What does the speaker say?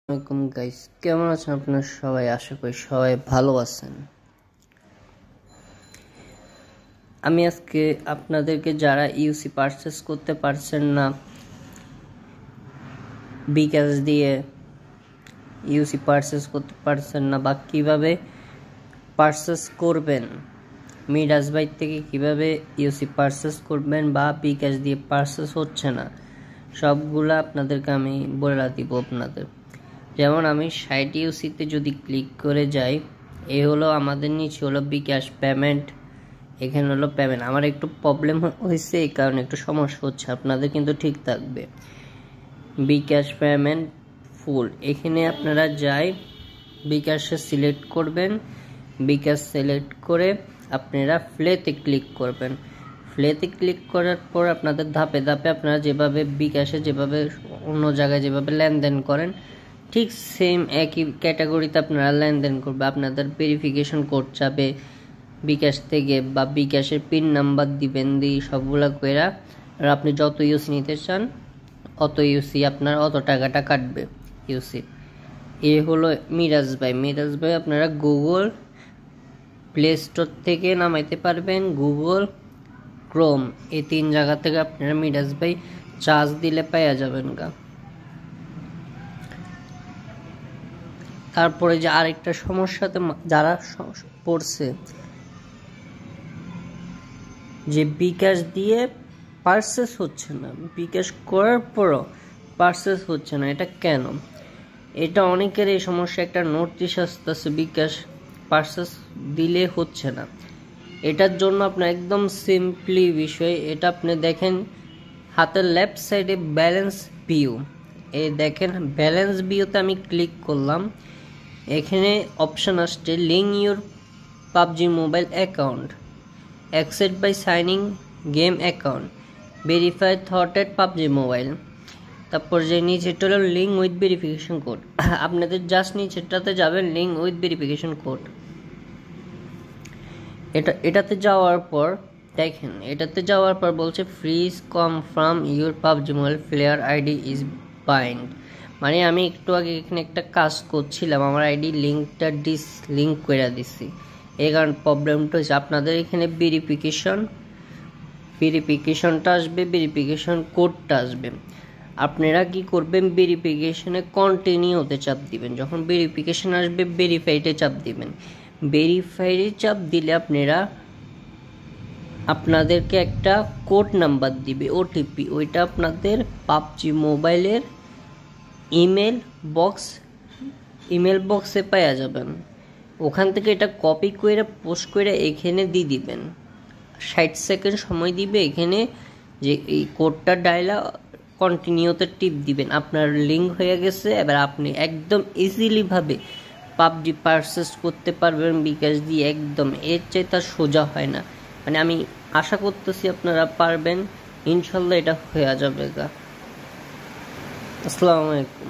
আসসালামু গাইস, কেমন আছেন আপনারা সবাই? আশা করি সবাই ভালো আছেন। আমি আজকে আপনাদেরকে যারা ইউসি পারচেস করতে পারছেন না, বিকাশ দিয়ে ইউসি পারচেস করতে পারছেন না বা কিভাবে পারচেস করবেন, মিডাস ভাই থেকে কিভাবে ইউসি পারচেস করবেন বা বিকাশ দিয়ে পারচেস হচ্ছে না, সবগুলো আপনাদেরকে আমি বলে দিব আপনাদের। যেমন আমি 60 ইউসিতে যদি ক্লিক করে যাই, এই হলো আমাদের নিচে হলো বিকাশ পেমেন্ট, এখানে হলো পেমেন্ট। আমার একটু প্রবলেম হয়েছে, এই কারণে একটু সমস্যা হচ্ছে, আপনাদের কিন্তু ঠিক থাকবে। বিকাশ পেমেন্ট ফুল, এখানে আপনারা যাই বিকাশে সিলেক্ট করবেন, বিকাশ সিলেক্ট করে আপনারা ফ্লেতে ক্লিক করবেন। ফ্লেতে ক্লিক করার পর আপনাদের ধাপে ধাপে আপনারা যেভাবে বিকাশে যেভাবে অন্য জায়গায় যেভাবে লেনদেন করেন, ঠিক সেম একই ক্যাটাগরিতে আপনারা লেনদেন করবে। আপনাদের ভেরিফিকেশন কোড চাবে বিকাশ থেকে বা বিকাশের পিন নাম্বার দিবেন, দিয়ে সবগুলা কইরা আর আপনি যত ইউসি নিতে চান অত ইউসি আপনার অত টাকাটা কাটবে ইউসি। এ হলো মিরাজ ভাই। মিরাজ ভাই আপনারা গুগল প্লে স্টোর থেকে নামাইতে পারবেন, গুগল ক্রোম, এই 3 জায়গা থেকে আপনারা মিরাজ ভাই চার্জ দিলে পাওয়া যাবেন গা। তারপরে যে আরেকটা সমস্যাতে যারা পড়ছে, যে বিকাশ দিয়ে পারচেস হচ্ছে না, বিকাশ করার পরও পারচেস হচ্ছে না, এটা কেন? এটা অনেকের এই সমস্যা, একটা নোটিশ আসতেছে বিকাশ পারচেস দিলে হচ্ছে না। এটার জন্য আপনার একদম সিম্পলি বিষয়, এটা আপনি দেখেন হাতের লেফট সাইডে ব্যালেন্স ভিউ, এই দেখেন ব্যালেন্স ভিউতে আমি ক্লিক করলাম, এখানে অপশন আসছে link your PUBG mobile account, access by signing game account, verify থটেড পাবজি মোবাইল। তারপর যে নিচেটা হলো লিঙ্ক উইথ ভেরিফিকেশন কোড, আপনাদের জাস্ট নিচেটাতে যাবেন লিঙ্ক উইথ ভেরিফিকেশন কোড। এটাতে যাওয়ার পর দেখেন, এটাতে যাওয়ার পর বলছে fridge confirm your PUBG mobile player ID is bind. মানে আমি একটু আগে এখানে একটা কাজ করছিলাম, আমার আইডি লিঙ্কটা লিঙ্ক করে দিছি, এই কারণ প্রবলেমটা হচ্ছে। আপনাদের এখানে ভেরিফিকেশনটা আসবে, ভেরিফিকেশন কোডটা আসবে। আপনারা কি করবেন, ভেরিফিকেশনে কন্টিনিউতে চাপ দিবেন, যখন ভেরিফিকেশন আসবে ভেরিফাইডে চাপ দিবেন। ভেরিফাইডে চাপ দিলে আপনাদেরকে একটা কোড নাম্বার দিবে, ওটিপি, ওইটা আপনাদের পাবজি মোবাইলের ইমেল বক্সে পাওয়া যাবেন। ওখান থেকে এটা কপি করে পোস্ট করে এখানে দিয়ে দিবেন, 60 সেকেন্ড সময় দিবে, এখানে যে এই কোডটা ডায়লা কন্টিনিউতে টিপ দিবেন, আপনার লিঙ্ক হয়ে গেছে। এবার আপনি একদম ইজিলিভাবে পাবজি পারচেস করতে পারবেন বিকাশ দিয়ে, একদম এর চেয়ে তার সোজা হয় না। মানে আমি আশা করতেছি আপনারা পারবেন, ইনশাল্লাহ এটা হয়ে যাবে গা। আসসালামু আলাইকুম।